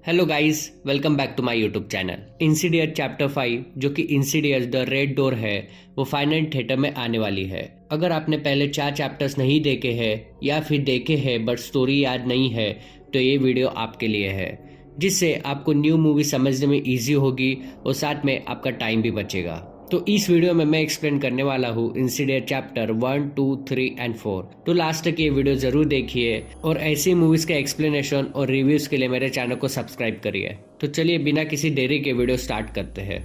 Hello guys, welcome back to my YouTube channel. Insidious chapter 5 जो कि Insidious the red door है, वो final theatre में आने वाली है। अगर आपने पहले 4 चैप्टर्स नहीं देखे हैं या फिर देखे हैं बट स्टोरी याद नहीं है, तो ये वीडियो आपके लिए है, जिससे आपको न्यू मूवी समझने में इजी होगी और साथ में आपका टाइम भी बचेगा। तो इस वीडियो में मैं एक्सप्लेन करने वाला हूँ इंसीडियस चैप्टर 1, 2, 3 एंड 4। तो लास्ट तक ये वीडियो जरूर देखिए और ऐसी मूवीज के एक्सप्लेनेशन और रिव्यूज के लिए मेरे चैनल को सब्सक्राइब करिए। तो चलिए बिना किसी देरी के वीडियो स्टार्ट करते हैं।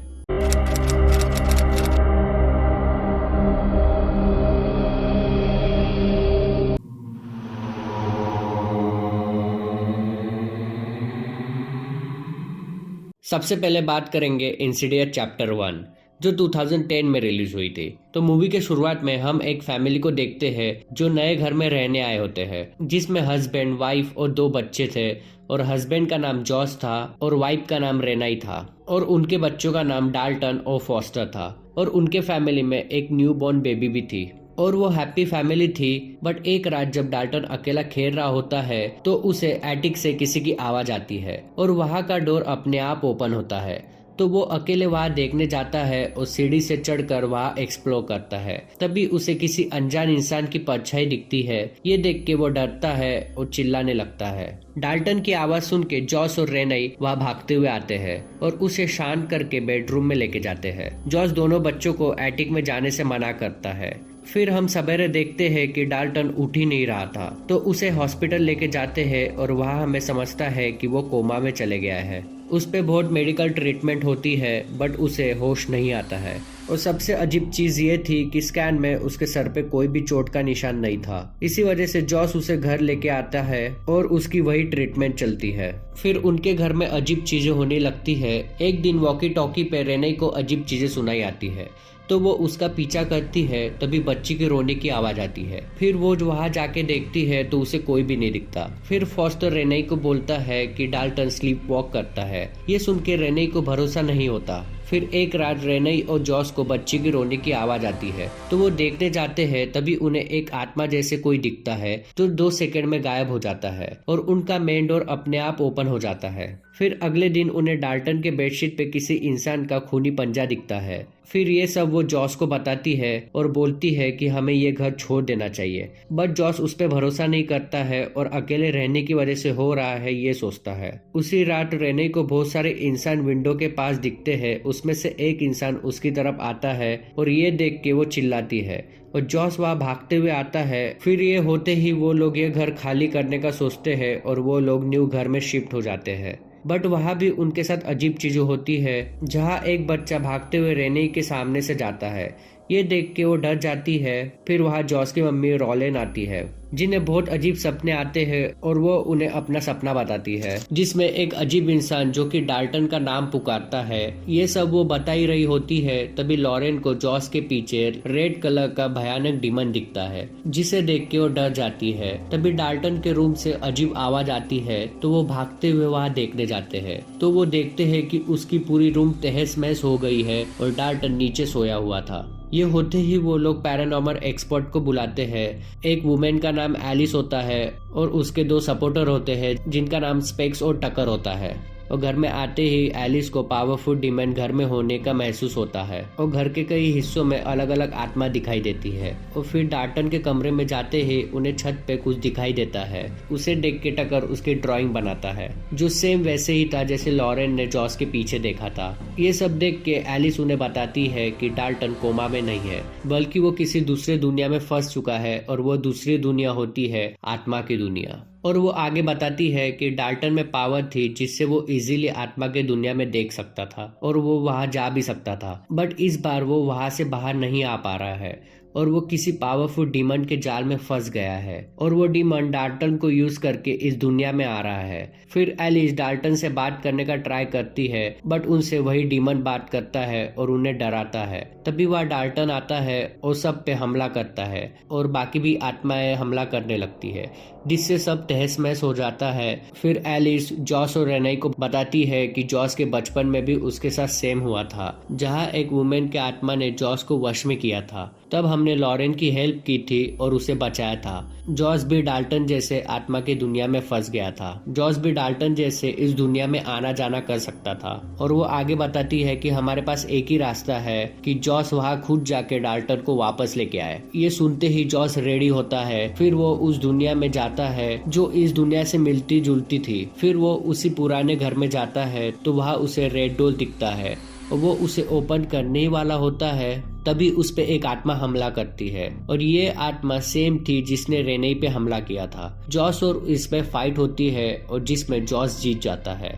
सबसे पहले बात करेंगे इंसीडियस चैप्टर 1 जो 2010 में रिलीज हुई थी। तो मूवी के शुरुआत में हम एक फैमिली को देखते हैं जो नए घर में रहने आए होते हैं, जिसमें हस्बैंड, वाइफ और 2 बच्चे थे। और हस्बैंड का नाम जॉस था और वाइफ का नाम रेनाई था और उनके बच्चों का नाम डाल्टन और फॉस्टर था। और उनके फैमिली में एक न्यू बॉर्न बेबी भी थी और वो हैप्पी फैमिली थी। बट एक रात जब डाल्टन अकेला खेल रहा होता है तो उसे एटिक से किसी की आवाज आती है और वहाँ का डोर अपने आप ओपन होता है। तो वो अकेले वहाँ देखने जाता है और सीढ़ी से चढ़कर वहाँ एक्सप्लोर करता है। तभी उसे किसी अनजान इंसान की परछाई दिखती है। ये देख के वो डरता है और चिल्लाने लगता है। डाल्टन की आवाज सुन के जॉस और रेनई वहाँ भागते हुए आते हैं और उसे शांत करके बेडरूम में लेके जाते हैं। जॉस दोनों बच्चों को एटिक में जाने से मना करता है। फिर हम सवेरे देखते हैं कि डाल्टन उठ ही नहीं रहा था, तो उसे हॉस्पिटल लेके जाते हैं और वहाँ हमें समझता है कि वो कोमा में चले गया है। उस पे बहुत मेडिकल ट्रीटमेंट होती है बट उसे होश नहीं आता है। और सबसे अजीब चीज ये थी कि स्कैन में उसके सर पे कोई भी चोट का निशान नहीं था। इसी वजह से जॉस उसे घर लेके आता है और उसकी वही ट्रीटमेंट चलती है। फिर उनके घर में अजीब चीजें होने लगती है। एक दिन वॉकी टॉकी पे रेनई को अजीब चीजें सुनाई आती है, तो वो उसका पीछा करती है। तभी बच्ची के रोने की आवाज आती है। फिर वो वहाँ जाके देखती है तो उसे कोई भी नहीं दिखता। फिर फॉस्टर रेनई को बोलता है कि डाल्टन स्लीप वॉक करता है। ये सुन के रेनई को भरोसा नहीं होता। फिर एक रात रेनई और जॉस को बच्ची की रोने की आवाज आती है, तो वो देखने जाते हैं। तभी उन्हें एक आत्मा जैसे कोई दिखता है जो 2 सेकंड में गायब हो जाता है और उनका मेन डोर अपने आप ओपन हो जाता है। फिर अगले दिन उन्हें डाल्टन के बेडशीट पे किसी इंसान का खूनी पंजा दिखता है। फिर ये सब वो जॉस को बताती है और बोलती है कि हमें ये घर छोड़ देना चाहिए। बट जॉस उस पर भरोसा नहीं करता है और अकेले रहने की वजह से हो रहा है ये सोचता है। उसी रात रेने को बहुत सारे इंसान विंडो के पास दिखते हैं। उसमें से एक इंसान उसकी तरफ आता है और ये देख के वो चिल्लाती है और जॉस वहाँ भागते हुए आता है। फिर ये होते ही वो लोग ये घर खाली करने का सोचते हैं और वो लोग न्यू घर में शिफ्ट हो जाते हैं। बट वहाँ भी उनके साथ अजीब चीजें होती है, जहाँ एक बच्चा भागते हुए रेनी के सामने से जाता है। ये देख के वो डर जाती है। फिर वहाँ जॉस की मम्मी रोलेन आती है, जिन्हें बहुत अजीब सपने आते हैं और वो उन्हें अपना सपना बताती है, जिसमें एक अजीब इंसान जो कि डाल्टन का नाम पुकारता है। ये सब वो बता ही रही होती है। तभी लॉरेन को जॉस के पीछे रेड कलर का भयानक डीमन दिखता है, जिसे देख के वो डर जाती है। तभी डाल्टन के रूम से अजीब आवाज आती है, तो वो भागते हुए वहाँ देखने जाते हैं। तो वो देखते हैं कि उसकी पूरी रूम तहस महस हो गई है और डाल्टन नीचे सोया हुआ था। ये होते ही वो लोग पैरानॉर्मल एक्सपर्ट को बुलाते हैं। एक वुमेन का नाम एलिस होता है और उसके 2 सपोर्टर होते हैं जिनका नाम स्पेक्स और टकर होता है। और घर में आते ही एलिस को पावरफुल डीमन घर में होने का महसूस होता है और घर के कई हिस्सों में अलग अलग आत्मा दिखाई देती है। और फिर डाल्टन के कमरे में जाते ही उन्हें छत पे कुछ दिखाई देता है। उसे देख के टकर उसकी ड्राइंग बनाता है, जो सेम वैसे ही था जैसे लॉरेन ने जॉस के पीछे देखा था। ये सब देख के एलिस उन्हें बताती है कि डाल्टन कोमा में नहीं है, बल्कि वो किसी दूसरे दुनिया में फंस चुका है और वो दूसरी दुनिया होती है आत्मा की दुनिया। और वो आगे बताती है कि डाल्टन में पावर थी जिससे वो इजीली आत्मा के दुनिया में देख सकता था और वो वहां जा भी सकता था। बट इस बार वो वहां से बाहर नहीं आ पा रहा है और वो किसी पावरफुल डीमन के जाल में फंस गया है और वो डीमन डाल्टन को यूज करके इस दुनिया में आ रहा है। फिर एलिस डाल्टन से बात करने का ट्राई करती है बट उनसे वही डीमन बात करता है और उन्हें डराता है। तभी वह डाल्टन आता है और सब पे हमला करता है और बाकी भी आत्माएं हमला करने लगती है, जिससे सब तहस महस हो जाता है। फिर एलिस जॉस और रेनई को बताती है कि जॉस के बचपन में भी उसके साथ सेम हुआ था, जहाँ एक वुमेन के आत्मा ने जॉस को वश में किया था। तब हमने जिन्होंने लॉरेन की हेल्प की थी और उसे बचाया था। जॉस भी डाल्टन जैसे आत्मा की दुनिया में फंस गया था। जॉस भी डाल्टन जैसे इस दुनिया में आना जाना कर सकता था और वो आगे बताती है कि हमारे पास एक ही रास्ता है कि जॉस वहाँ खुद जाके डाल्टन को वापस लेके आए। ये सुनते ही जॉस रेडी होता है। फिर वो उस दुनिया में जाता है जो इस दुनिया से मिलती जुलती थी। फिर वो उसी पुराने घर में जाता है तो वहाँ उसे रेड डॉल दिखता है और वो उसे ओपन करने ही वाला होता है। तभी उस पे एक आत्मा हमला करती है और ये आत्मा सेम थी जिसने रेने पे हमला किया था। जॉस और इस पे फाइट होती है और जिसमें जॉस जीत जाता है।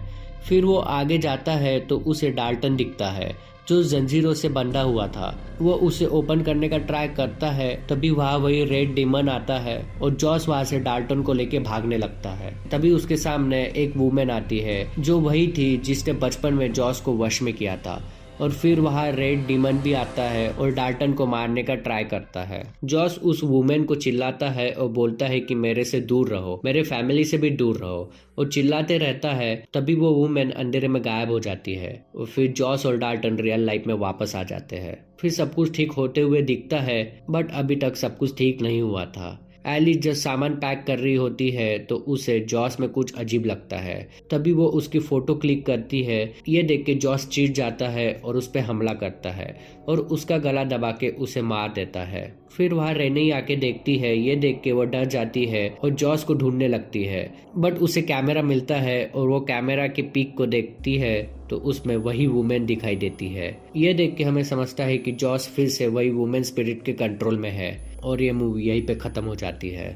फिर वो आगे जाता है तो उसे डाल्टन दिखता है जो जंजीरों से बंधा हुआ था। वो उसे ओपन करने का ट्राई करता है। तभी वहाँ वही रेड डीमन आता है और जॉस वहाँ से डाल्टन को लेके भागने लगता है। तभी उसके सामने एक वुमेन आती है जो वही थी जिसने बचपन में जॉस को वश में किया था। और फिर वहाँ रेड डीमन भी आता है और डाल्टन को मारने का ट्राई करता है। जॉस उस वुमेन को चिल्लाता है और बोलता है कि मेरे से दूर रहो, मेरे फैमिली से भी दूर रहो, और चिल्लाते रहता है। तभी वो वुमेन अंधेरे में गायब हो जाती है और फिर जॉस और डाल्टन रियल लाइफ में वापस आ जाते हैं। फिर सब कुछ ठीक होते हुए दिखता है, बट अभी तक सब कुछ ठीक नहीं हुआ था। एलिस जब सामान पैक कर रही होती है तो उसे जॉस में कुछ अजीब लगता है। तभी वो उसकी फोटो क्लिक करती है। ये देख के जॉस चिढ़ जाता है और उस पर हमला करता है और उसका गला दबा के उसे मार देता है। फिर वहाँ रेने आके देखती है। ये देख के वो डर जाती है और जॉस को ढूंढने लगती है, बट उसे कैमरा मिलता है और वो कैमरा के पीक को देखती है तो उसमें वही वुमेन दिखाई देती है। ये देख के हमें समझता है कि जॉस फिर से वही वुमेन स्पिरिट के कंट्रोल में है और ये मूवी यहीं पे खत्म हो जाती है।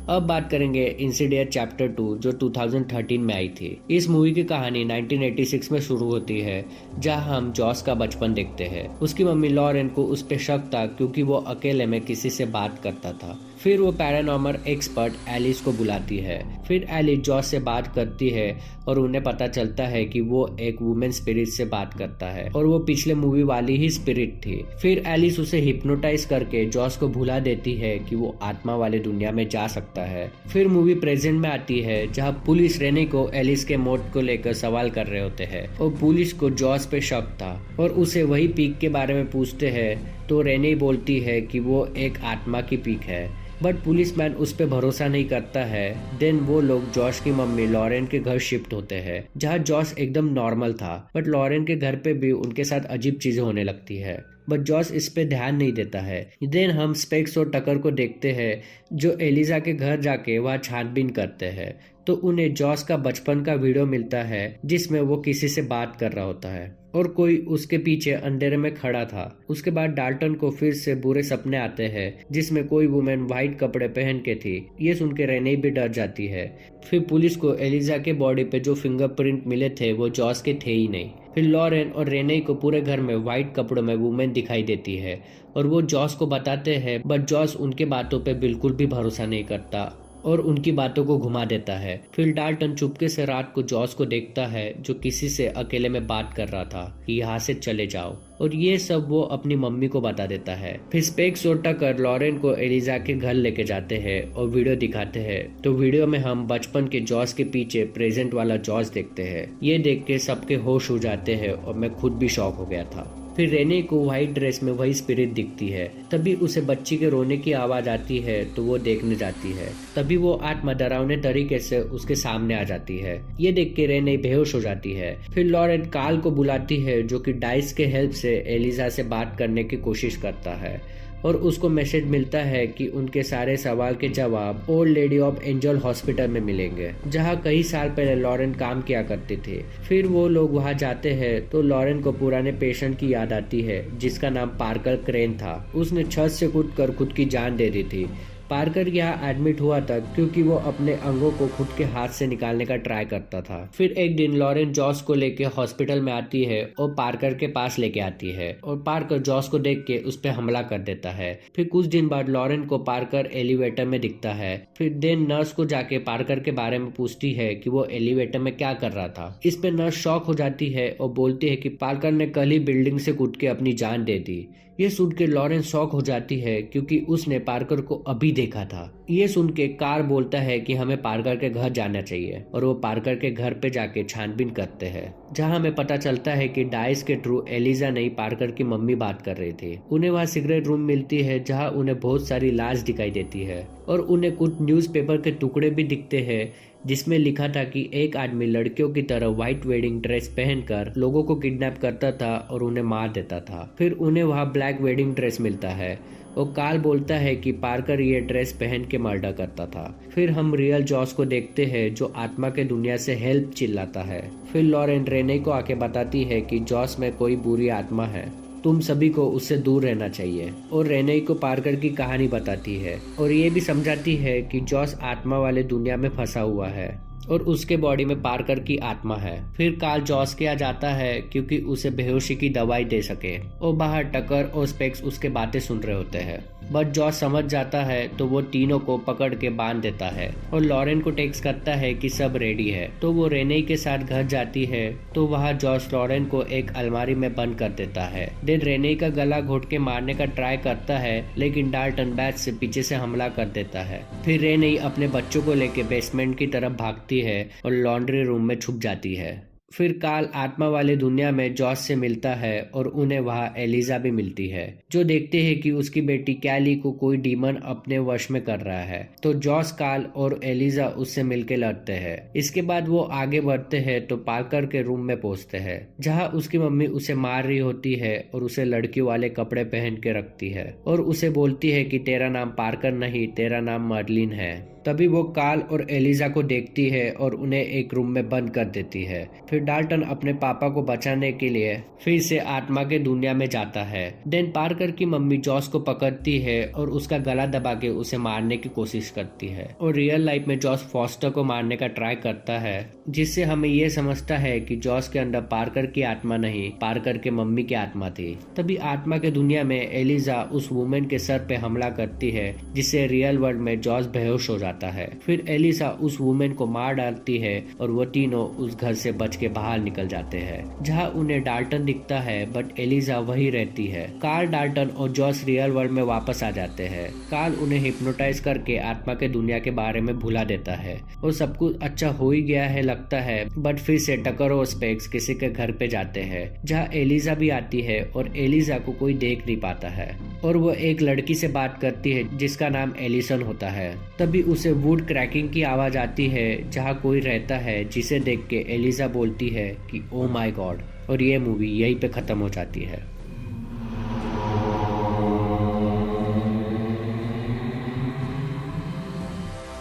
अब बात करेंगे इंसिडियस चैप्टर 2 जो 2013 में आई थी। इस मूवी की कहानी 1986 में शुरू होती है जहां हम जॉस का बचपन देखते हैं। उसकी मम्मी लॉरेन को उस पे शक था क्योंकि वो अकेले में किसी से बात करता था। फिर वो पैरानॉर्मल एक्सपर्ट एलिस को बुलाती है। फिर एलिस जॉस से बात करती है और उन्हें पता चलता है कि वो एक वुमेन स्पिरिट से बात करता है और वो पिछले मूवी वाली ही स्पिरिट थी। फिर एलिस उसे हिप्नोटाइज करके जॉस को भुला देती है कि वो आत्मा वाले दुनिया में जा सकता है। फिर मूवी प्रेजेंट में आती है जहाँ पुलिस रेने को एलिस के मौत को लेकर सवाल कर रहे होते हैं और पुलिस को जॉस पे शक था और उसे वही पीक के बारे में पूछते हैं तो रेने बोलती है कि वो एक आत्मा की पीक है, बट पुलिसमैन उस पे भरोसा नहीं करता है। देन वो लोग जॉश की मम्मी लॉरेन के घर शिफ्ट होते हैं जहाँ जॉश एकदम नॉर्मल था, बट लॉरेन के घर पे भी उनके साथ अजीब चीजें होने लगती है, बट जॉस इस पे ध्यान नहीं देता है। देन हम स्पेक्स और टकर को देखते हैं जो एलिजा के घर जाके वहाँ छानबीन करते हैं तो उन्हें जॉस का बचपन का वीडियो मिलता है जिसमें वो किसी से बात कर रहा होता है और कोई उसके पीछे अंधेरे में खड़ा था। उसके बाद डाल्टन को फिर से बुरे सपने आते हैं जिसमें कोई वुमेन व्हाइट कपड़े पहन के थी। ये सुन के रेने भी डर जाती है। फिर पुलिस को एलिजा के बॉडी पे जो फिंगरप्रिंट मिले थे वो जॉस के थे ही नहीं। फिर लॉरेन और रेने को पूरे घर में व्हाइट कपड़ों में वुमेन दिखाई देती है और वो जॉस को बताते हैं, बट जॉस उनके बातों पे बिल्कुल भी भरोसा नहीं करता और उनकी बातों को घुमा देता है। फिर डाल्टन चुपके से रात को जॉस को देखता है जो किसी से अकेले में बात कर रहा था कि यहाँ से चले जाओ, और ये सब वो अपनी मम्मी को बता देता है। फिर स्पेक्स और टकर लॉरेन को एलिजा के घर लेके जाते हैं और वीडियो दिखाते हैं तो वीडियो में हम बचपन के जॉस के पीछे प्रेजेंट वाला जॉस देखते हैं। ये देख के सबके होश हो जाते हैं और मैं खुद भी शॉक हो गया था। फिर रेने को व्हाइट ड्रेस में वही स्पिरिट दिखती है। तभी उसे बच्ची के रोने की आवाज आती है तो वो देखने जाती है। तभी वो आत्मा डरावने तरीके से उसके सामने आ जाती है। ये देख के रेने बेहोश हो जाती है। फिर लॉरेन कार्ल को बुलाती है जो कि डाइस के हेल्प से एलिजा से बात करने की कोशिश करता है और उसको मैसेज मिलता है कि उनके सारे सवाल के जवाब old lady of angel hospital में मिलेंगे जहां कई साल पहले लॉरेन काम किया करते थे। फिर वो लोग वहां जाते हैं तो लॉरेन को पुराने पेशेंट की याद आती है जिसका नाम पार्कर क्रेन था। उसने छत से कूदकर खुद की जान दे दी थी। पार्कर यहाँ एडमिट हुआ था क्योंकि वो अपने अंगों को खुद के हाथ से निकालने का ट्राई करता था। फिर एक दिन लॉरेन जॉस को लेके हॉस्पिटल में आती है और पार्कर के पास लेके आती है और पार्कर जॉस को देख के उस पर हमला कर देता है। फिर कुछ दिन बाद लॉरेन को पार्कर एलिवेटर में दिखता है। फिर देन नर्स को जाके पार्कर के बारे में पूछती है कि वो एलिवेटर में क्या कर रहा था। इस पे नर्स शॉक हो जाती है और बोलती है कि पार्कर ने कल ही बिल्डिंग से कूद के अपनी जान दे दी। ये सुन के लॉरेन शॉक हो जाती है क्योंकि उसने पार्कर को अभी देखा था। ये सुन के कार्ल बोलता है कि हमें पार्कर के घर जाना चाहिए और वो पार्कर के घर पे जाके छानबीन करते हैं, जहाँ हमें पता चलता है कि डाइस के थ्रू एलिजा नहीं पार्कर की मम्मी बात कर रही थी। उन्हें वहाँ सिगरेट रूम मिलती है जहाँ उन्हें बहुत सारी लाश दिखाई देती है और उन्हें कुछ न्यूज़पेपर के टुकड़े भी दिखते हैं जिसमें लिखा था कि एक आदमी लड़कियों की तरह व्हाइट वेडिंग ड्रेस पहनकर लोगों को किडनैप करता था और उन्हें मार देता था। फिर उन्हें वहाँ ब्लैक वेडिंग ड्रेस मिलता है और कार्ल बोलता है कि पार्कर ये ड्रेस पहन के मर्डर करता था। फिर हम रियल जॉस को देखते हैं जो आत्मा के दुनिया से हेल्प चिल्लाता है। फिर लॉरेन रेने को आके बताती है कि जॉस में कोई बुरी आत्मा है, तुम सभी को उससे दूर रहना चाहिए, और रेने को पार्कर की कहानी बताती है और ये भी समझाती है कि जॉस आत्मा वाले दुनिया में फंसा हुआ है और उसके बॉडी में पार्कर की आत्मा है। फिर कार्ल जॉस के यहाँ जाता है क्योंकि उसे बेहोशी की दवाई दे सके और बाहर टकर और स्पेक्स उसके बातें सुन रहे होते हैं। बट जॉस समझ जाता है तो वो तीनों को पकड़ के बांध देता है और लॉरेन को टेक्स्ट करता है कि सब रेडी है। तो वो रेने के साथ घर जाती है तो वहाँ जॉस लॉरेन को एक अलमारी में बंद कर देता है। देन रेने का गला घोट के मारने का ट्राई करता है लेकिन डाल्टन बैट से पीछे से हमला कर देता है। फिर रेने अपने बच्चों को लेके बेसमेंट की तरफ भागती है और लॉन्ड्री रूम में छुप जाती है। फिर कार्ल आत्मा वाले दुनिया में जॉस से मिलता है और उन्हें वहाँ एलिजा भी मिलती है जो देखते हैं कि उसकी बेटी कैली को कोई डीमन अपने वश में कर रहा है। तो जॉस, कार्ल और एलिजा उससे मिलके लड़ते हैं। इसके बाद वो आगे बढ़ते हैं तो पार्कर के रूम में पहुंचते हैं जहाँ उसकी मम्मी उसे मार रही होती है और उसे लड़कियों वाले कपड़े पहन के रखती है और उसे बोलती है कि तेरा नाम पार्कर नहीं, तेरा नाम मर्लिन है। तभी वो कार्ल और एलिजा को देखती है और उन्हें एक रूम में बंद कर देती है। फिर डाल्टन अपने पापा को बचाने के लिए फिर से आत्मा के दुनिया में जाता है। देन पार्कर की मम्मी जॉस को पकड़ती है और उसका गला दबा के उसे मारने की कोशिश करती है और रियल लाइफ में जॉस फॉस्टर को मारने का ट्राई करता है, जिससे हमें ये समझता है कि जॉस के अंदर पार्कर की आत्मा नहीं, पार्कर के मम्मी की आत्मा थी। तभी आत्मा के दुनिया में एलिजा उस वुमेन के सर पे हमला करती है जिससे रियल वर्ल्ड में जॉस बेहोश हो जाता है। फिर एलिसा उस वुमेन को मार डालती है और वो तीनों उस घर से बच के बाहर निकल जाते हैं जहाँ उन्हें डाल्टन दिखता है बट एलिजा वही रहती है। कार्ल, डाल्टन और जॉस रियल वर्ल्ड में वापस आ जाते हैं। कार्ल उन्हें हिप्नोटाइज करके आत्मा के दुनिया के बारे में भुला देता है और सब कुछ अच्छा हो ही गया है लगता है। बट फिर से टकर और स्पेक्स किसी के घर पे जाते हैं जहाँ एलिजा भी आती है और एलिजा को कोई देख नहीं पाता है और वो एक लड़की से बात करती है जिसका नाम एलिसन होता है। तभी उसे वुड क्रैकिंग की आवाज आती है जहाँ कोई रहता है, जिसे देख के एलिजा बोलती है कि ओ माय गॉड, और ये मूवी यहीं पे खत्म हो जाती है।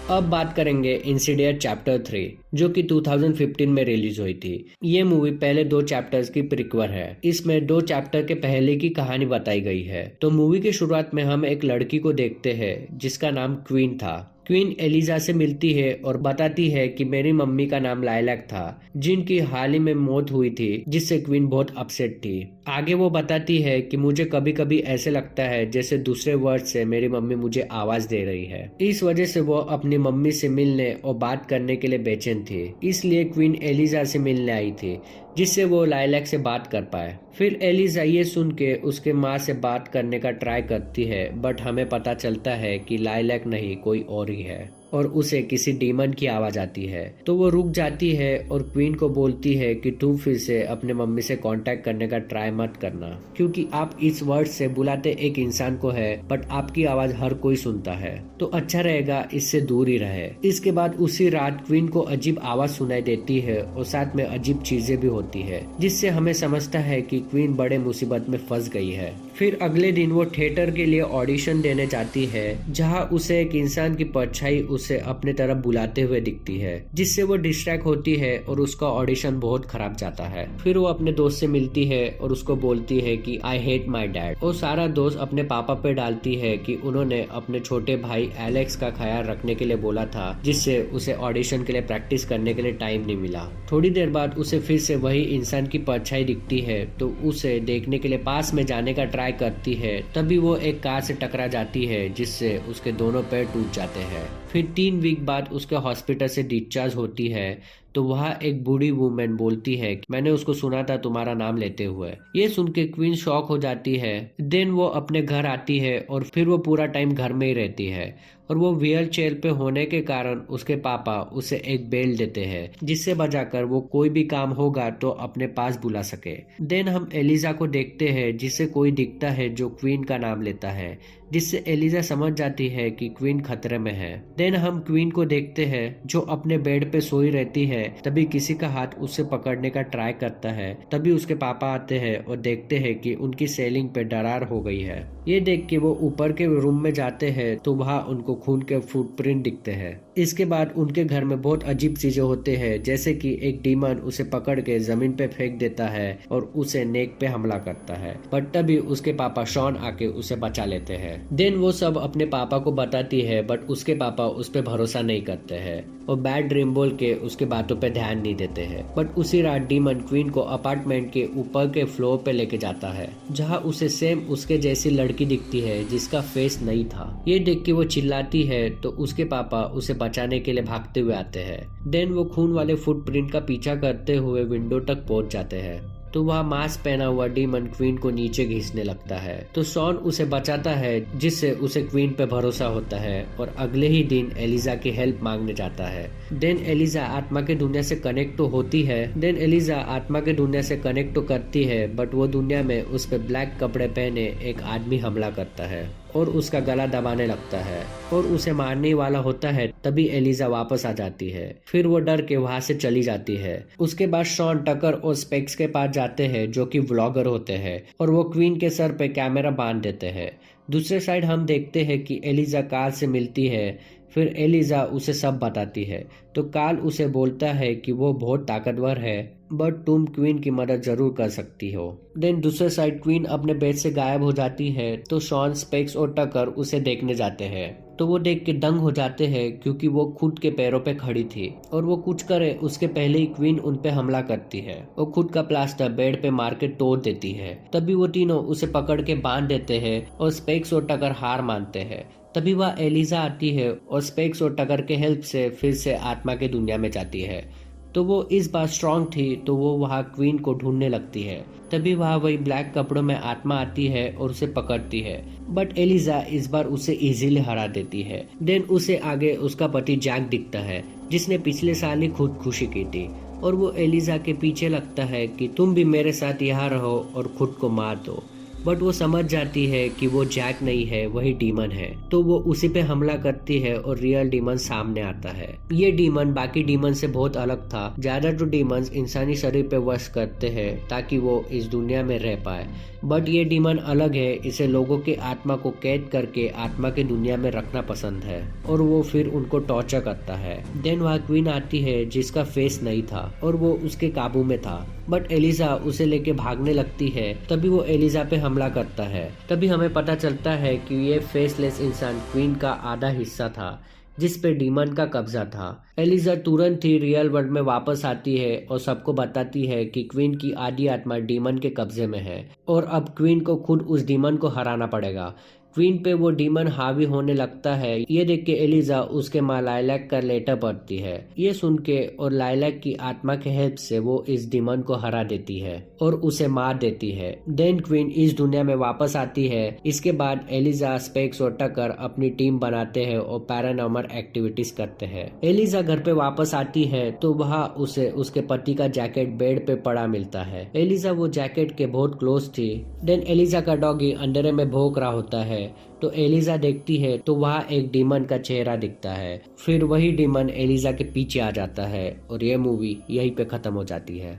अब बात करेंगे इंसिडियस चैप्टर 3 जो कि 2015 में रिलीज हुई थी। ये मूवी पहले 2 चैप्टर्स की प्रीक्वल है। इसमें 2 चैप्टर के पहले की कहानी बताई गई है। तो मूवी की शुरुआत में हम एक लड़की को देखते हैं जिसका नाम क्वीन था। क्वीन एलिजा से मिलती है और बताती है कि मेरी मम्मी का नाम लाइलैक था जिनकी हाल ही में मौत हुई थी, जिससे क्वीन बहुत अपसेट थी। आगे वो बताती है कि मुझे कभी कभी ऐसे लगता है जैसे दूसरे वर्ड से मेरी मम्मी मुझे आवाज दे रही है। इस वजह से वो अपनी मम्मी से मिलने और बात करने के लिए बेचैन थी, इसलिए क्वीन एलिजा से मिलने आई थी जिससे वो लाइलैक से बात कर पाए। फिर एलिजा ये सुन के उसके माँ से बात करने का ट्राई करती है बट हमें पता चलता है कि लाइलैक नहीं, कोई और ही है और उसे किसी डीमन की आवाज आती है। तो वो रुक जाती है और क्वीन को बोलती है कि तुम फिर से अपने मम्मी से कांटेक्ट करने का ट्राई मत करना क्योंकि आप इस वर्ड से बुलाते एक इंसान को है बट आपकी आवाज हर कोई सुनता है, तो अच्छा रहेगा इससे दूर ही रहे। इसके बाद उसी रात क्वीन को अजीब आवाज सुनाई देती है और साथ में अजीब चीजें भी होती है जिससे हमें समझता है कि क्वीन बड़े मुसीबत में फंस गई है। फिर अगले दिन वो थिएटर के लिए ऑडिशन देने जाती है जहाँ उसे एक इंसान की परछाई उसे अपने तरफ बुलाते हुए दिखती है जिससे वो डिस्ट्रैक्ट होती है और उसका ऑडिशन बहुत खराब जाता है। फिर वो अपने दोस्त से मिलती है और उसको बोलती है कि आई हेट माई डैड, और सारा दोस्त अपने पापा पे डालती है कि उन्होंने अपने छोटे भाई एलेक्स का ख्याल रखने के लिए बोला था जिससे उसे ऑडिशन के लिए प्रैक्टिस करने के लिए टाइम नहीं मिला। थोड़ी देर बाद उसे फिर से वही इंसान की परछाई दिखती है तो उसे देखने के लिए पास में जाने का ट्राई करती है। तभी वो एक कार से टकरा जाती है जिससे उसके दोनों पैर टूट जाते हैं। फिर 3 वीक बाद उसके हॉस्पिटल से डिस्चार्ज होती है तो वहाँ एक बूढ़ी वुमेन बोलती है मैंने उसको सुना था तुम्हारा नाम लेते हुए। ये सुन के क्वीन शॉक हो जाती है। देन वो अपने घर आती है और फिर वो पूरा टाइम घर में ही रहती है और वो व्हील चेयर पे होने के कारण उसके पापा उसे एक बेल देते हैं जिससे बजाकर वो कोई भी काम होगा तो अपने पास बुला सके। देन हम एलिजा को देखते हैं जिसे कोई दिखता है जो क्वीन का नाम लेता है, जिससे एलिजा समझ जाती है कि क्वीन खतरे में है। देन हम क्वीन को देखते हैं जो अपने बेड पे सोई रहती है, तभी किसी का हाथ उसे पकड़ने का ट्राई करता है। तभी उसके पापा आते हैं और देखते हैं कि उनकी सेलिंग पे दरार हो गई है। ये देख के वो ऊपर के रूम में जाते हैं तो वहाँ उनको खून के फुटप्रिंट दिखते हैं। इसके बाद उनके घर में बहुत अजीब चीजें होते हैं, जैसे कि एक डीमन उसे पकड़ के जमीन पे फेंक देता है और उसे नेक पे हमला करता है, बट तभी उसके पापा शॉन आके उसे बचा लेते हैं। देन वो सब अपने पापा को बताती है, बट उसके पापा उस पे भरोसा नहीं करते हैं और बैड ड्रीम बोल के उसके बातों पे ध्यान नहीं देते हैं। बट उसी रात डीमन क्वीन को अपार्टमेंट के ऊपर के फ्लोर पे लेके जाता है, जहाँ उसे सेम उसके जैसी लड़की दिखती है जिसका फेस नहीं था। ये देख के वो चिल्लाती है तो उसके पापा उसे बचाने के लिए भागते हुए आते हैं। देन वो खून वाले फुटप्रिंट का पीछा करते हुए विंडो तक पहुंच जाते हैं, तो वह मास्क पहना हुआ डीमन क्वीन को नीचे घिसने लगता है। तो शॉन उसे बचाता है, जिससे उसे क्वीन पे भरोसा होता है और अगले ही दिन एलिजा की हेल्प मांगने जाता है। देन एलिजा आत्मा के दुनिया से कनेक्ट तो करती है, बट वो दुनिया में उस पे ब्लैक कपड़े पहने एक आदमी हमला करता है और उसका गला दबाने लगता है और उसे मारने वाला होता है। तभी एलिजा वापस आ जाती है, फिर वो डर के वहां से चली जाती है। उसके बाद शॉन टकर और स्पेक्स के पास जाते हैं जो कि व्लॉगर होते हैं, और वो क्वीन के सर पे कैमरा बांध देते हैं। दूसरे साइड हम देखते हैं कि एलिजा कार्ल से मिलती है, फिर एलिजा उसे सब बताती है। तो कार्ल उसे बोलता है कि वो बहुत ताकतवर है, बट तुम क्वीन की मदद जरूर कर सकती हो। देन दूसरे साइड क्वीन अपने बेड से गायब हो जाती है, तो शॉन, स्पेक्स और टकर उसे देखने जाते हैं। तो वो देख के दंग हो जाते हैं क्योंकि वो खुद के पैरों पे खड़ी थी और वो कुछ करे उसके पहले ही क्वीन उन पे हमला करती है। वो खुद का प्लास्टर बेड पे मार के तोड़ देती है। तभी वो तीनों उसे पकड़ के बांध देते हैं और स्पेक्स और टकर हार मानते हैं। तभी वह एलिजा आती है और स्पेक्स और टकर के हेल्प से फिर से आत्मा के दुनिया में जाती है। तो वो इस बार स्ट्रांग थी, तो वो वहाँ क्वीन को ढूंढने लगती है। तभी वहाँ वही ब्लैक कपड़ों में आत्मा आती है और उसे पकड़ती है, बट एलिजा इस बार उसे इजीली हरा देती है। देन उसे आगे उसका पति जैक दिखता है, जिसने पिछले साल ही खुदकुशी की थी, और वो एलिजा के पीछे लगता है कि तुम भी मेरे साथ यहाँ रहो और खुद को मार दो। बट वो समझ जाती है कि वो जैक नहीं है, वही डीमन है। तो वो उसी पे हमला करती है और रियल डीमन सामने आता है। ये डीमन बाकी डीमन से बहुत अलग था। ज्यादातर डीमंस इंसानी शरीर पे वश करते हैं ताकि वो इस दुनिया में रह पाए, बट ये डीमन अलग है। इसे लोगों के आत्मा को कैद करके आत्मा के दुनिया में रखना पसंद है और वो फिर उनको टॉर्चर करता है। देन वहाँ क्वीन आती है जिसका फेस नहीं था और वो उसके काबू में था, बट एलिजा उसे लेके भागने लगती है। तभी वो एलिजा पे हमला करता है। तभी हमें पता चलता है कि ये फेसलेस इंसान क्वीन का आधा हिस्सा था जिस पे डीमन का कब्जा था। एलिजा तुरंत ही रियल वर्ल्ड में वापस आती है और सबको बताती है कि क्वीन की आधी आत्मा डीमन के कब्जे में है और अब क्वीन को खुद उस डीमन को हराना पड़ेगा। क्वीन पे वो डीमन हावी होने लगता है। ये देख के एलिजा उसके माँ लाइलैक का लेटर पढ़ती है। ये सुन के और लाइलैक की आत्मा के हेल्प से वो इस डीमन को हरा देती है और उसे मार देती है। देन क्वीन इस दुनिया में वापस आती है। इसके बाद एलिजा, स्पेक्स और टकर अपनी टीम बनाते हैं और पैरानॉर्मल एक्टिविटीज करते हैं। एलिजा घर पे वापस आती है तो वहाँ उसे उसके पति का जैकेट बेड पे पड़ा मिलता है। एलिजा वो जैकेट के बहुत क्लोज थी। देन एलिजा का डॉगी अंधेरे में भौंक रहा होता है, तो एलिजा देखती है तो वहाँ एक डीमन का चेहरा दिखता है। फिर वही डीमन एलिजा के पीछे आ जाता है और ये मूवी यहीं पे खत्म हो जाती है।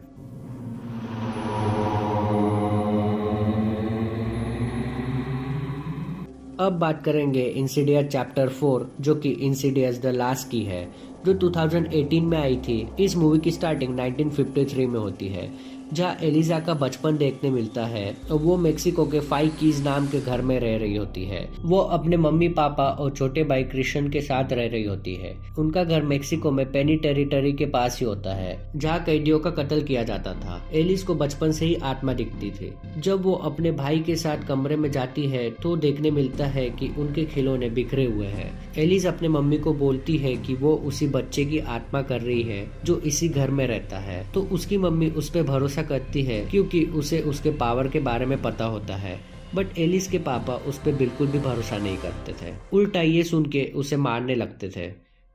अब बात करेंगे इंसिडियस चैप्टर 4, जो कि इंसिडियस द लास्ट की है, जो 2018 में आई थी। इस मूवी की स्टार्टिंग 1953 में होती है, जहाँ एलिजा का बचपन देखने मिलता है और वो मेक्सिको के 5 कीज नाम के घर में रह रही होती है। वो अपने मम्मी पापा और छोटे भाई क्रिश्चियन के साथ रह रही होती है। उनका घर मेक्सिको में पेनी टेरिटरी के पास ही होता है, जहाँ कैदियों का कत्ल किया जाता था। एलिस को बचपन से ही आत्मा दिखती थी। जब वो अपने भाई के साथ कमरे में जाती है तो देखने मिलता है कि उनके खिलौने बिखरे हुए हैं। एलिस अपने मम्मी को बोलती है कि वो उसी बच्चे की आत्मा कर रही है जो इसी घर में रहता है। तो उसकी मम्मी उस पर भरोसा करती है क्योंकि उसे उसके पावर के बारे में पता होता है। बट एलिस के पापा उस पर बिल्कुल भी भरोसा नहीं करते थे। उल्टा ये सुन के उसे मारने लगते थे।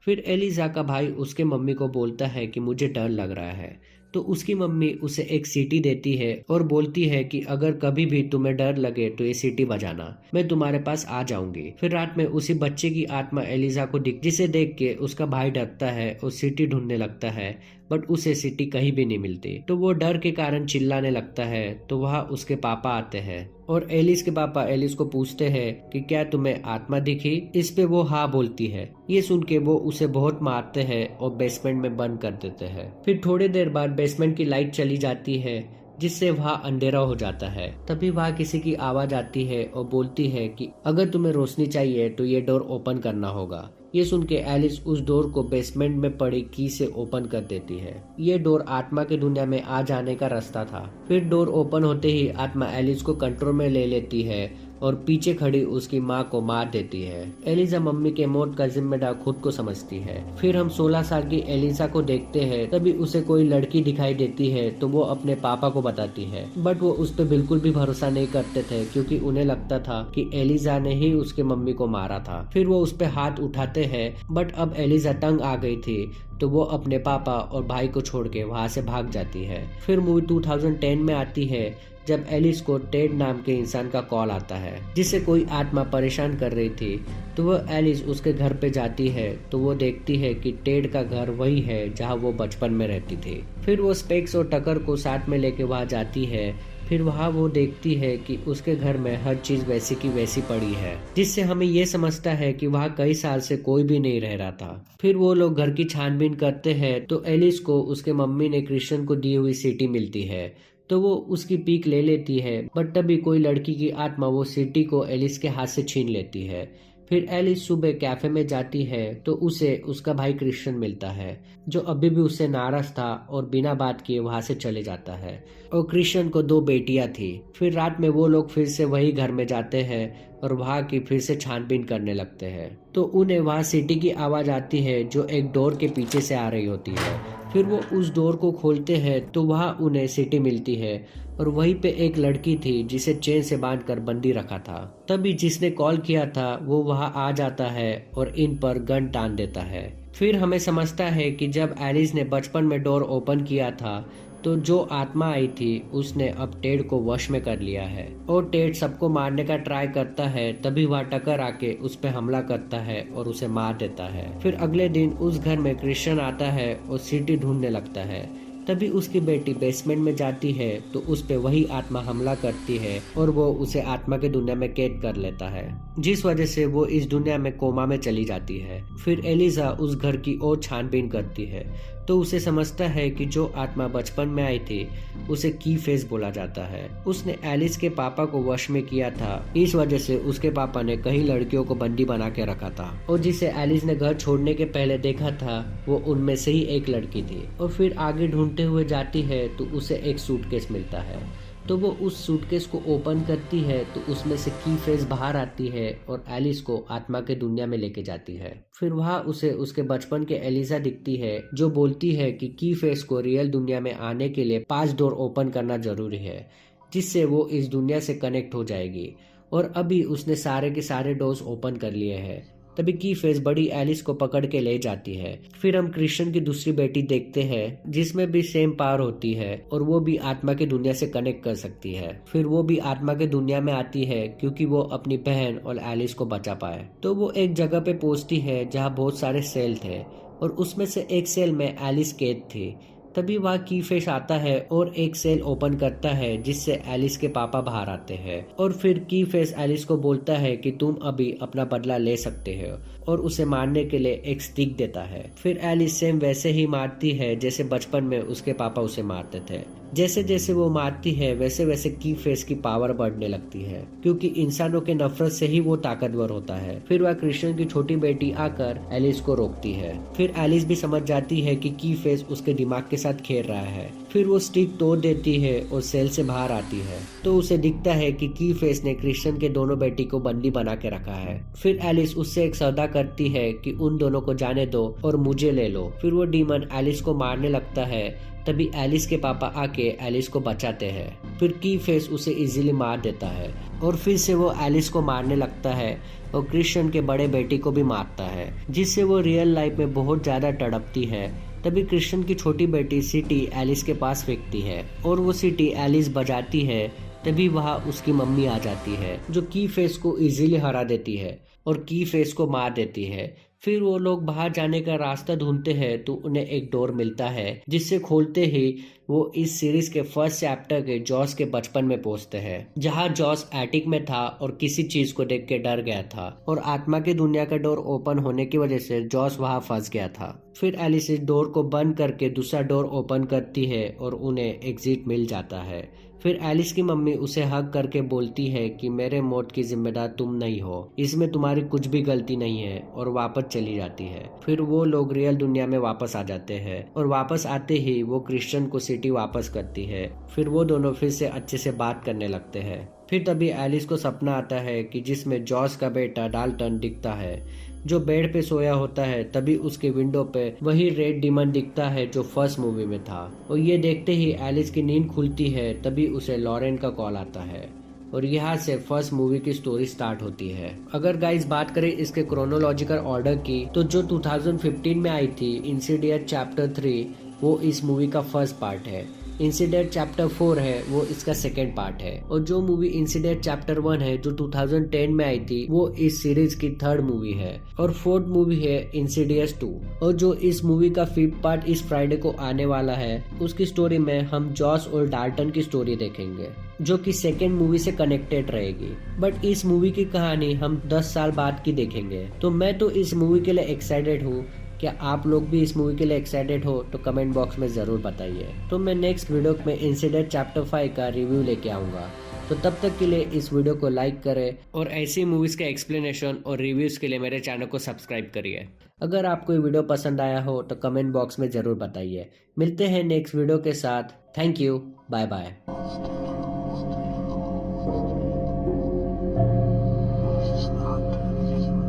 फिर एलिजा का भाई उसके मम्मी को बोलता है कि मुझे डर लग रहा है, तो उसकी मम्मी उसे एक सीटी देती है और बोलती है कि अगर कभी भी तुम्हें डर लगे तो ये सीटी बजाना, मैं तुम्हारे पास आ जाऊंगी। फिर रात में उसी बच्चे की आत्मा एलिजा को जिसे देख के उसका भाई डरता है और सीटी ढूंढने लगता है, बट उसे सीटी कहीं भी नहीं मिलती। तो वो डर के कारण चिल्लाने लगता है। तो वहाँ उसके पापा आते हैं और एलिस के पापा एलिस को पूछते हैं कि क्या तुम्हें आत्मा दिखी। इस पे वो हाँ बोलती है। ये सुन के वो उसे बहुत मारते हैं और बेसमेंट में बंद कर देते हैं। फिर थोड़ी देर बाद बेसमेंट की लाइट चली जाती है, जिससे वहाँ अंधेरा हो जाता है। तभी वहाँ किसी की आवाज आती है और बोलती है कि अगर तुम्हें रोशनी चाहिए तो ये डोर ओपन करना होगा। ये सुन के एलिस उस डोर को बेसमेंट में पड़ी की से ओपन कर देती है। ये डोर आत्मा की दुनिया में आ जाने का रास्ता था। फिर डोर ओपन होते ही आत्मा एलिस को कंट्रोल में ले लेती है और पीछे खड़ी उसकी माँ को मार देती है। एलिजा मम्मी के मौत का जिम्मेदार खुद को समझती है। फिर हम 16 साल की एलिजा को देखते हैं। तभी उसे कोई लड़की दिखाई देती है तो वो अपने पापा को बताती है, बट वो उस पर बिल्कुल भी भरोसा नहीं करते थे क्योंकि उन्हें लगता था कि एलिजा ने ही उसके मम्मी को मारा था। फिर वो उस पर हाथ उठाते हैं, बट अब एलिजा तंग आ गई थी तो वो अपने पापा और भाई को छोड़ के वहाँ से भाग जाती है। फिर मूवी 2010 में आती है जब एलिस को टेड नाम के इंसान का कॉल आता है, जिसे कोई आत्मा परेशान कर रही थी। तो वो एलिस उसके घर पे जाती है तो वो देखती है कि टेड का घर वही है जहाँ वो बचपन में रहती थी। फिर वो स्पेक्स और टकर को साथ में लेके वहाँ जाती है। फिर वहाँ वो देखती है कि उसके घर में हर चीज वैसी की वैसी पड़ी है, जिससे हमें ये समझता है कि वहाँ कई साल से कोई भी नहीं रह रहा था। फिर वो लोग घर की छानबीन करते हैं तो एलिस को उसके मम्मी ने क्रिश्चियन को दी हुई सीटी मिलती है। तो वो उसकी पीक ले लेती है, बट तभी कोई लड़की की आत्मा वो सीटी को एलिस के हाथ से छीन लेती है। फिर एलिस सुबह कैफे में जाती है तो उसे उसका भाई क्रिश्चियन मिलता है, जो अभी भी उससे नाराज था और बिना बात किए वहां से चले जाता है। और क्रिश्चियन को 2 बेटियां थी। फिर रात में वो लोग फिर से वही घर में जाते हैं और वहाँ की फिर से छानबीन करने लगते हैं। तो उन्हें वहाँ सीटी की आवाज आती है जो एक डोर के पीछे से आ रही होती है। फिर वो उस डोर को खोलते हैं तो वहाँ उन्हें सीटी मिलती है और वहीं पे एक लड़की थी जिसे चेन से बांधकर बंदी रखा था। तभी जिसने कॉल किया था वो वहाँ आ जाता है और इन पर गन टान देता है। फिर हमें समझता है कि जब एलिस ने बचपन में डोर ओपन किया था तो जो आत्मा आई थी उसने अब टेड को वश में कर लिया है और टेड सबको मारने का ट्राई करता है। तभी वह टकर आके उस पे हमला करता है और उसे मार देता है। फिर अगले दिन उस घर में क्रिश्चियन आता है और सीटी ढूंढने लगता है। तभी उसकी बेटी बेसमेंट में जाती है तो उस पे वही आत्मा हमला करती है और वो उसे आत्मा की दुनिया में कैद कर लेता है, जिस वजह से वो इस दुनिया में कोमा में चली जाती है। फिर एलिजा उस घर की और छानबीन करती है तो उसे समझता है कि जो आत्मा बचपन में आई थी उसे की फेस बोला जाता है। उसने एलिस के पापा को वश में किया था, इस वजह से उसके पापा ने कई लड़कियों को बंदी बना के रखा था और जिसे एलिस ने घर छोड़ने के पहले देखा था वो उनमें से ही एक लड़की थी। और फिर आगे ढूंढते हुए जाती है तो उसे एक सूटकेस मिलता है। तो वो उस सूटकेस को ओपन करती है तो उसमें से की फेस बाहर आती है और एलिस को आत्मा के दुनिया में लेके जाती है। फिर वहाँ उसे उसके बचपन के एलिजा दिखती है जो बोलती है कि की फेस को रियल दुनिया में आने के लिए 5 डोर ओपन करना जरूरी है, जिससे वो इस दुनिया से कनेक्ट हो जाएगी। और अभी उसने सारे के सारे डोर्स ओपन कर लिए हैं। तभी की फेस बड़ी एलिस को पकड़ के ले जाती है। फिर हम क्रिश्चियन की दूसरी बेटी देखते हैं जिसमें भी सेम पावर होती है और वो भी आत्मा की दुनिया से कनेक्ट कर सकती है। फिर वो भी आत्मा की दुनिया में आती है क्योंकि वो अपनी बहन और एलिस को बचा पाए। तो वो एक जगह पे पहुंचती है जहाँ बहुत सारे सेल थे और उसमें से एक सेल में एलिस कैद थी। तभी वह की फेस आता है और एक सेल ओपन करता है जिससे एलिस के पापा बाहर आते हैं। और फिर की फेस एलिस को बोलता है कि तुम अभी अपना बदला ले सकते हो और उसे मारने के लिए एक स्टिक देता है। फिर एलिस सेम वैसे ही मारती है जैसे बचपन में उसके पापा उसे मारते थे। जैसे जैसे वो मारती है वैसे वैसे की फेस की पावर बढ़ने लगती है क्योंकि इंसानों के नफरत से ही वो ताकतवर होता है। फिर वह क्रिश्चियन की छोटी बेटी आकर एलिस को रोकती है। फिर एलिस भी समझ जाती है कि की फेस उसके दिमाग के साथ खेल रहा है। फिर वो स्टिक तोड़ देती है और सेल से बाहर आती है तो उसे दिखता है कि की फेस ने क्रिश्चियन के दोनों बेटी को बंदी बना के रखा है। फिर एलिस उससे एक सौदा करती है कि उन दोनों को जाने दो और मुझे ले लो। फिर वो डीमन एलिस को मारने लगता है। तभी एलिस के पापा आके एलिस को बचाते हैं। फिर की फेस उसे इजीली मार देता है और फिर से वो एलिस को मारने लगता है और क्रिश्चियन के बड़े बेटी को भी मारता है, जिससे वो रियल लाइफ में बहुत ज़्यादा तड़पती है। तभी क्रिश्चियन की छोटी बेटी सिटी एलिस के पास फेंकती है और वो सिटी एलिस बजाती है। तभी वहाँ उसकी मम्मी आ जाती है जो की फेस को इजीली हरा देती है और की फेस को मार देती है। फिर वो लोग बाहर जाने का रास्ता ढूंढते हैं तो उन्हें एक डोर मिलता है, जिससे खोलते ही वो इस सीरीज के फर्स्ट चैप्टर के जॉस के बचपन में पहुंचते हैं, जहां जॉस एटिक में था और किसी चीज को देख के डर गया था और आत्मा की दुनिया का डोर ओपन होने की वजह से जॉस वहां फंस गया था। फिर एलिस इस डोर को बंद करके दूसरा डोर ओपन करती है और उन्हें एग्जिट मिल जाता है। फिर एलिस की मम्मी उसे हक करके बोलती है कि मेरे मौत की जिम्मेदार तुम नहीं हो, इसमें तुम्हारी कुछ भी गलती नहीं है, और वापस चली जाती है। फिर वो लोग रियल दुनिया में वापस आ जाते हैं और वापस आते ही वो क्रिश्चियन को सिटी वापस करती है। फिर वो दोनों फिर से अच्छे से बात करने लगते हैं। फिर तभी एलिस को सपना आता है कि जिसमें जॉस का बेटा डाल्टन दिखता है जो बेड पे सोया होता है। तभी उसके विंडो पे वही रेड डीमन दिखता है जो फर्स्ट मूवी में था, और ये देखते ही एलिस की नींद खुलती है। तभी उसे लॉरेन का कॉल आता है और यहाँ से फर्स्ट मूवी की स्टोरी स्टार्ट होती है। अगर गाइस बात करें इसके क्रोनोलॉजिकल ऑर्डर की, तो जो 2015 में आई थी इंसिडियस चैप्टर 3 वो इस मूवी का फर्स्ट पार्ट है। इंसिडेंट चैप्टर 4 है वो इसका सेकेंड पार्ट है, और जो मूवी इंसिडेंट चैप्टर 1 है जो 2010 में आई थी वो इस सीरीज की थर्ड मूवी है, और फोर्थ मूवी है इंसिडियस 2। और जो इस मूवी का फिफ्थ पार्ट इस फ्राइडे को आने वाला है, उसकी स्टोरी में हम जॉस और डाल्टन की स्टोरी देखेंगे जो कि सेकेंड मूवी से कनेक्टेड रहेगी। बट इस मूवी की कहानी हम 10 साल बाद की देखेंगे। तो मैं तो इस मूवी के लिए एक्साइटेड हूँ। क्या आप लोग भी इस मूवी के लिए एक्साइटेड हो तो कमेंट बॉक्स में ज़रूर बताइए। तो मैं नेक्स्ट वीडियो में इंसिडेंट चैप्टर 5 का रिव्यू लेके आऊँगा। तो तब तक के लिए इस वीडियो को लाइक करें और ऐसी मूवीज़ के एक्सप्लेनेशन और रिव्यूज़ के लिए मेरे चैनल को सब्सक्राइब करिए। अगर आपको ये वीडियो पसंद आया हो तो कमेंट बॉक्स में ज़रूर बताइए। मिलते हैं नेक्स्ट वीडियो के साथ। Thank you, bye bye.